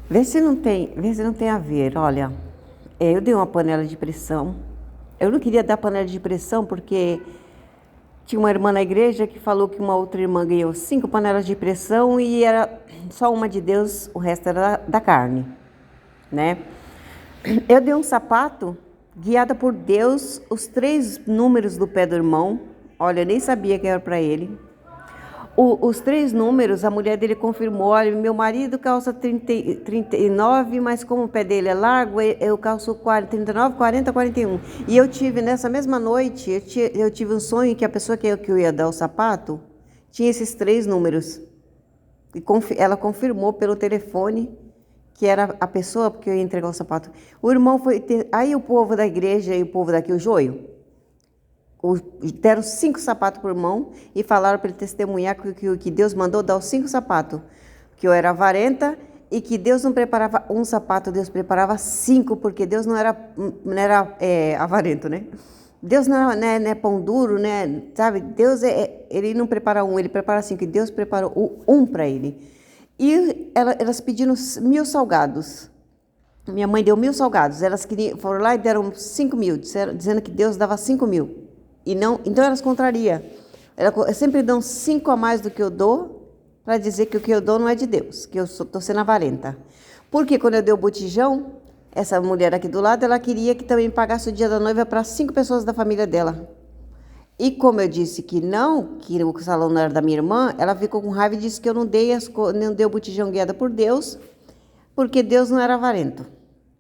Vê se não tem a ver. Olha, eu dei uma panela de pressão. Eu não queria dar panela de pressão porque tinha uma irmã na igreja que falou que uma outra irmã ganhou 5 panelas de pressão e era só uma de Deus, o resto era da carne, né? Eu dei um sapato, guiada por Deus, os 3 números do pé do irmão. Olha, eu nem sabia que era para ele. Os 3 números, a mulher dele confirmou, olha, meu marido calça 39, mas como o pé dele é largo, eu calço 40, 39, 40, 41. E eu tive, nessa mesma noite, eu tive um sonho que a pessoa que eu ia dar o sapato tinha esses 3 números. E ela confirmou pelo telefone que era a pessoa que eu ia entregar o sapato. O irmão foi aí o povo da igreja e o povo daqui, o joio, deram 5 sapatos por irmão e falaram para ele testemunhar que Deus mandou dar os 5 sapatos, que eu era avarenta e que Deus não preparava um sapato, Deus preparava 5, porque Deus não era avarento, né? Deus não é pão duro, né? Sabe? Deus ele não prepara um, ele prepara 5, e Deus preparou um para ele. E elas pediram 1.000 salgados. Minha mãe deu 1.000 salgados. Elas foram lá e deram 5.000, dizendo que Deus dava 5.000. E não, então elas contrariam. Elas sempre dão 5 a mais do que eu dou, para dizer que o que eu dou não é de Deus, que eu estou sendo avarenta. Porque quando eu dei o botijão, essa mulher aqui do lado, ela queria que também pagasse o dia da noiva para 5 pessoas da família dela. E como eu disse que o salão não era da minha irmã, ela ficou com raiva e disse que eu não dei o botijão guiada por Deus, porque Deus não era avarento,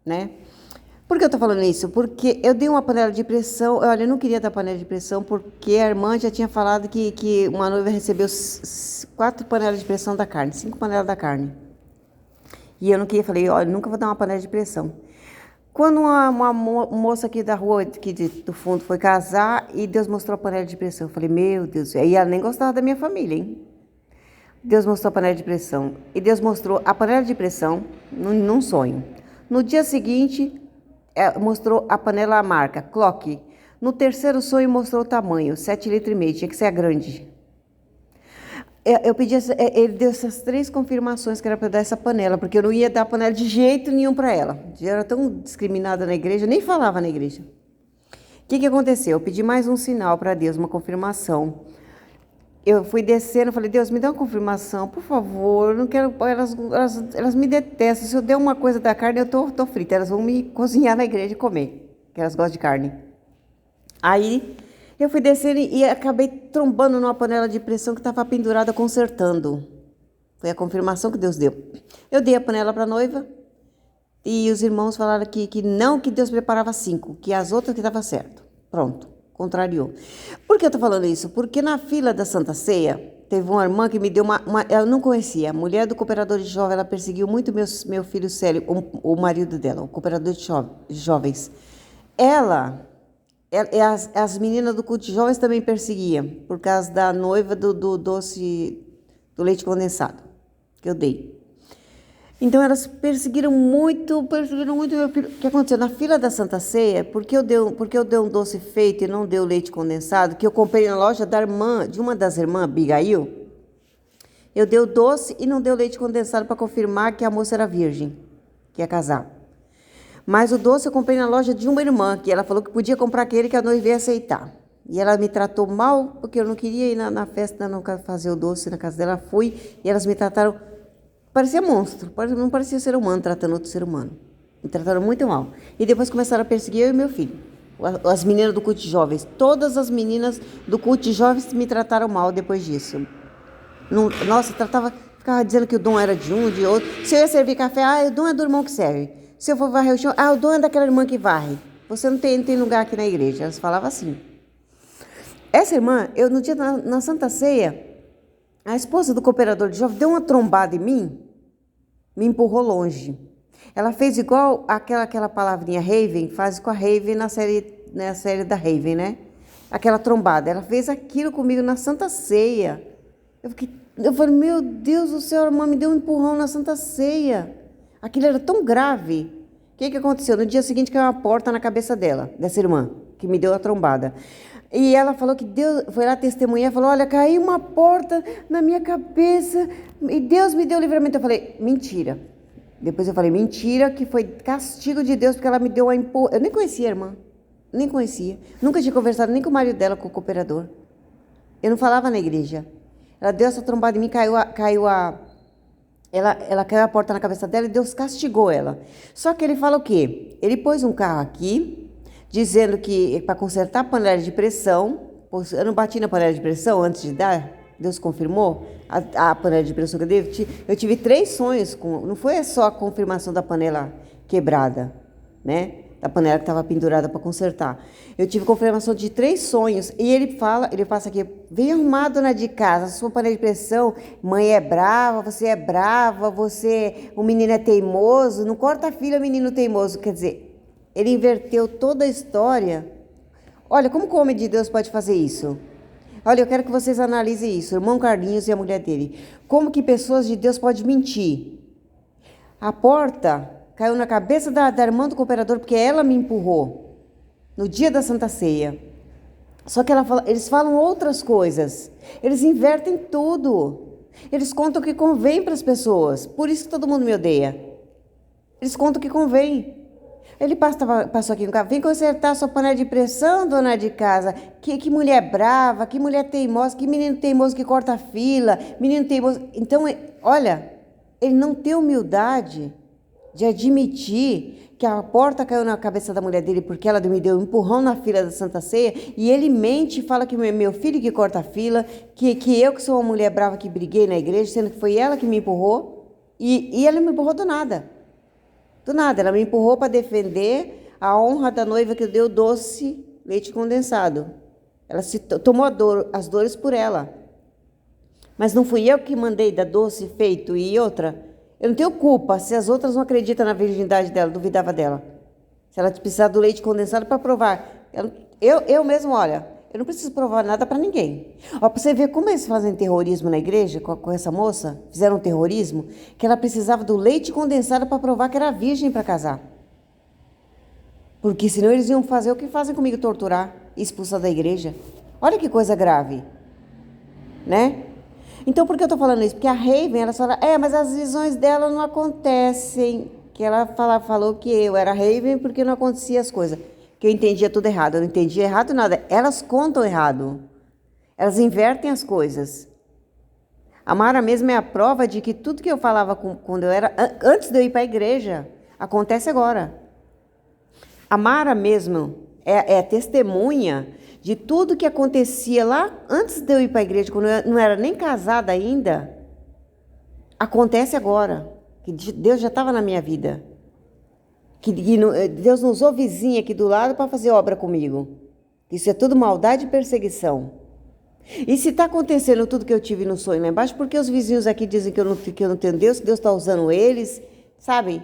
né? Por que eu estou falando isso? Porque eu dei uma panela de pressão. Olha, eu não queria dar panela de pressão porque a irmã já tinha falado que uma noiva recebeu 4 panelas de pressão da carne, 5 panelas da carne. E eu não queria, falei, olha, nunca vou dar uma panela de pressão. Quando uma moça aqui da rua, aqui do fundo, foi casar e Deus mostrou a panela de pressão, eu falei, meu Deus, e ela nem gostava da minha família, hein? Deus mostrou a panela de pressão. E Deus mostrou a panela de pressão num sonho. No dia seguinte, mostrou a panela, a marca, Clock. No terceiro sonho, mostrou o tamanho, 7,5 litros, tinha que ser a grande. Eu pedi, ele deu essas 3 confirmações que era para dar essa panela, porque eu não ia dar panela de jeito nenhum para ela. Eu era tão discriminada na igreja, eu nem falava na igreja. O que aconteceu? Eu pedi mais um sinal para Deus, uma confirmação. Eu fui descendo, falei, Deus, me dá uma confirmação, por favor, eu não quero, elas me detestam, se eu der uma coisa da carne, eu tô frita, elas vão me cozinhar na igreja e comer, que elas gostam de carne. Aí, eu fui descendo e acabei trombando numa panela de pressão que estava pendurada, consertando. Foi a confirmação que Deus deu. Eu dei a panela para a noiva e os irmãos falaram que não, que Deus preparava 5, que as outras que estava certo. Pronto. Contrariou. Por que eu estou falando isso? Porque na fila da Santa Ceia, teve uma irmã que me deu eu não conhecia, a mulher do cooperador de jovens, ela perseguiu muito meu filho Célio, o marido dela, o cooperador de jovens. As meninas do culto de jovens também perseguiam, por causa da noiva do doce, do leite condensado, que eu dei. Então, elas perseguiram muito meu filho. O que aconteceu? Na fila da Santa Ceia, porque eu dei um doce feito e não dei o leite condensado, que eu comprei na loja de uma das irmãs, Abigail, eu dei o doce e não dei o leite condensado para confirmar que a moça era virgem, que ia casar. Mas o doce eu comprei na loja de uma irmã, que ela falou que podia comprar aquele que a noiva ia aceitar. E ela me tratou mal, porque eu não queria ir na festa, não fazer o doce na casa dela. Fui e elas me trataram... Parecia monstro, não parecia ser humano tratando outro ser humano. Me trataram muito mal. E depois começaram a perseguir eu e meu filho. As meninas do culto de jovens. Todas as meninas do culto de jovens me trataram mal depois disso. Nossa, ficava dizendo que o dom era de um, de outro. Se eu ia servir café, o dom é do irmão que serve. Se eu for varrer o chão, o dom é daquela irmã que varre. Você não tem lugar aqui na igreja. Elas falavam assim. Essa irmã, no dia na Santa Ceia, a esposa do cooperador de jovens deu uma trombada em mim, me empurrou longe. Ela fez igual aquela palavrinha Raven, faz com a Raven na série da Raven, né? Aquela trombada. Ela fez aquilo comigo na Santa Ceia. Eu falei, meu Deus do céu, a irmã me deu um empurrão na Santa Ceia. Aquilo era tão grave. O que aconteceu? No dia seguinte caiu uma porta na cabeça dessa irmã, que me deu a trombada. E ela falou que Deus foi lá testemunhar, falou, olha, caiu uma porta na minha cabeça e Deus me deu livramento. Eu falei, mentira. Depois eu falei, mentira, que foi castigo de Deus, porque ela me deu a empurra. Eu nem conhecia a irmã, nem conhecia. Nunca tinha conversado nem com o marido dela, com o cooperador. Eu não falava na igreja. Ela deu essa trombada em mim, ela caiu a porta na cabeça dela e Deus castigou ela. Só que ele fala o quê? Ele pôs um carro aqui, dizendo que para consertar a panela de pressão, eu não bati na panela de pressão antes de dar, Deus confirmou a panela de pressão que eu tive 3 sonhos, não foi só a confirmação da panela quebrada, né? Da panela que estava pendurada para consertar. Eu tive confirmação de 3 sonhos. E ele passa aqui, vem arrumar, dona de casa, sua panela de pressão, mãe é brava, o menino é teimoso, não corta a filha, menino teimoso. Quer dizer, ele inverteu toda a história. Olha, como que o homem de Deus pode fazer isso? Olha, eu quero que vocês analisem isso, o irmão Carlinhos e a mulher dele. Como que pessoas de Deus podem mentir? A porta caiu na cabeça da irmã do cooperador porque ela me empurrou no dia da Santa Ceia. Só que eles falam outras coisas. Eles invertem tudo. Eles contam o que convém para as pessoas. Por isso que todo mundo me odeia. Eles contam o que convém. Ele passou aqui no carro. Vem consertar sua panela de pressão, dona de casa. Que mulher brava, que mulher teimosa, que menino teimoso que corta a fila, menino teimoso. Então, olha, ele não tem humildade de admitir que a porta caiu na cabeça da mulher dele porque ela me deu um empurrão na fila da Santa Ceia, e ele mente e fala que meu filho que corta a fila, que eu que sou uma mulher brava que briguei na igreja, sendo que foi ela que me empurrou, e ela me empurrou do nada. Do nada, ela me empurrou para defender a honra da noiva que deu doce leite condensado. Ela tomou as dores por ela. Mas não fui eu que mandei dar doce feito e outra. Eu não tenho culpa se as outras não acreditam na virgindade dela, duvidava dela. Se ela precisar do leite condensado para provar. Eu mesmo, olha, eu não preciso provar nada para ninguém. Ó, para você ver como eles fazem terrorismo na igreja com essa moça, fizeram terrorismo, que ela precisava do leite condensado para provar que era virgem para casar. Porque senão eles iam fazer o que fazem comigo, torturar e expulsar da igreja. Olha que coisa grave, né? Então, por que eu estou falando isso? Porque a Raven, ela fala, mas as visões dela não acontecem. Que ela falou que eu era Raven porque não acontecia as coisas. Que eu entendia tudo errado. Eu não entendia errado nada. Elas contam errado. Elas invertem as coisas. A Mara mesmo é a prova de que tudo que eu falava quando eu era... Antes de eu ir para a igreja, acontece agora. A Mara mesmo é testemunha de tudo que acontecia lá antes de eu ir para a igreja, quando eu não era nem casada ainda, acontece agora, que Deus já estava na minha vida, que Deus não usou vizinha aqui do lado para fazer obra comigo, isso é tudo maldade e perseguição. E se está acontecendo tudo que eu tive no sonho lá embaixo, porque os vizinhos aqui dizem que eu não tenho Deus, que Deus está usando eles, sabe?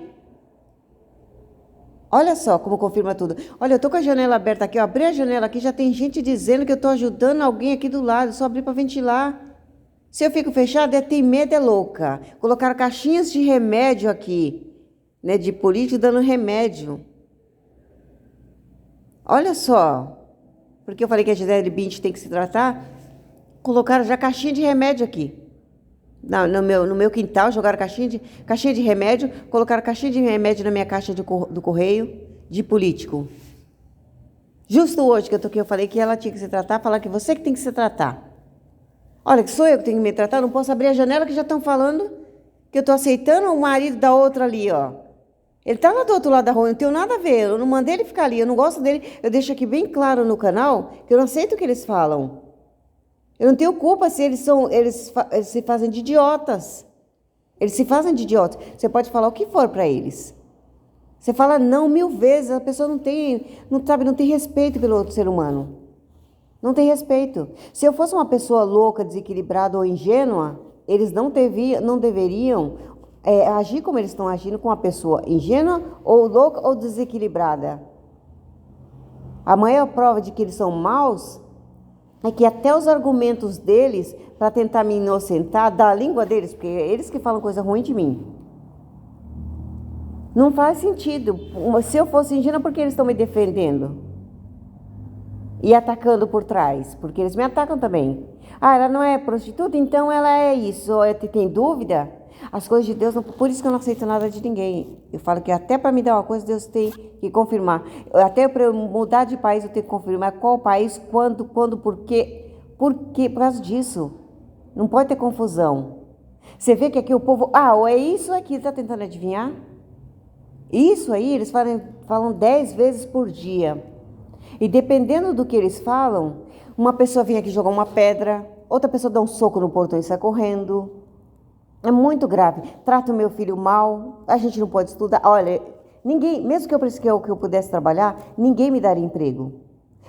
Olha só como confirma tudo. Olha, eu estou com a janela aberta aqui, eu abri a janela aqui, já tem gente dizendo que eu estou ajudando alguém aqui do lado, só abri para ventilar. Se eu fico fechada, tem medo, é louca. Colocaram caixinhas de remédio aqui, né, de político dando remédio. Olha só, porque eu falei que a Gisele Bündchen tem que se tratar, colocaram já caixinha de remédio aqui. No meu quintal, jogaram caixinha de remédio, colocaram caixinha de remédio na minha caixa do correio de político. Justo hoje que eu falei que ela tinha que se tratar, falar que você que tem que se tratar. Olha, que sou eu que tenho que me tratar, não posso abrir a janela que já estão falando que eu estou aceitando o marido da outra ali, ó. Ele está lá do outro lado da rua, eu não tenho nada a ver, eu não mandei ele ficar ali, eu não gosto dele. Eu deixo aqui bem claro no canal que eu não aceito o que eles falam. Eu não tenho culpa se eles se fazem de idiotas. Eles se fazem de idiotas. Você pode falar o que for para eles. Você fala não 1000 vezes, a pessoa não tem respeito pelo outro ser humano. Não tem respeito. Se eu fosse uma pessoa louca, desequilibrada ou ingênua, eles não deveriam agir como eles estão agindo com uma pessoa ingênua ou louca ou desequilibrada. A maior prova de que eles são maus é que até os argumentos deles, para tentar me inocentar, da língua deles, porque é eles que falam coisa ruim de mim, não faz sentido. Se eu fosse ingênua, por que eles estão me defendendo? E atacando por trás, porque eles me atacam também. Ela não é prostituta, então ela é isso. Tem dúvida? As coisas de Deus, por isso que eu não aceito nada de ninguém. Eu falo que até para me dar uma coisa, Deus tem que confirmar. Até para eu mudar de país, eu tenho que confirmar qual país, quando, por quê. Por quê? Por causa disso. Não pode ter confusão. Você vê que aqui o povo... ou é isso aqui, está tentando adivinhar? Isso aí, eles falam 10 vezes por dia. E dependendo do que eles falam, uma pessoa vem aqui jogar uma pedra, outra pessoa dá um soco no portão e sai correndo. É muito grave. Trata o meu filho mal, a gente não pode estudar. Olha, ninguém, mesmo que eu pudesse trabalhar, ninguém me daria emprego.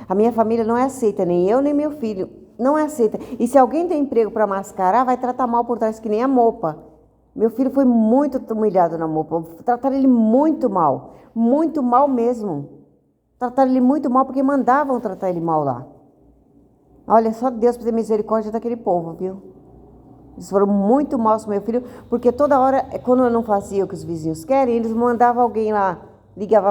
A minha família não é aceita, nem eu, nem meu filho. Não é aceita. E se alguém tem emprego para mascarar, vai tratar mal por trás, que nem a mopa. Meu filho foi muito humilhado na mopa. Trataram ele muito mal mesmo. Trataram ele muito mal porque mandavam tratar ele mal lá. Olha, só Deus para ter misericórdia daquele povo, viu? Eles foram muito maus com meu filho, porque toda hora, quando eu não fazia o que os vizinhos querem, eles mandavam alguém lá, ligava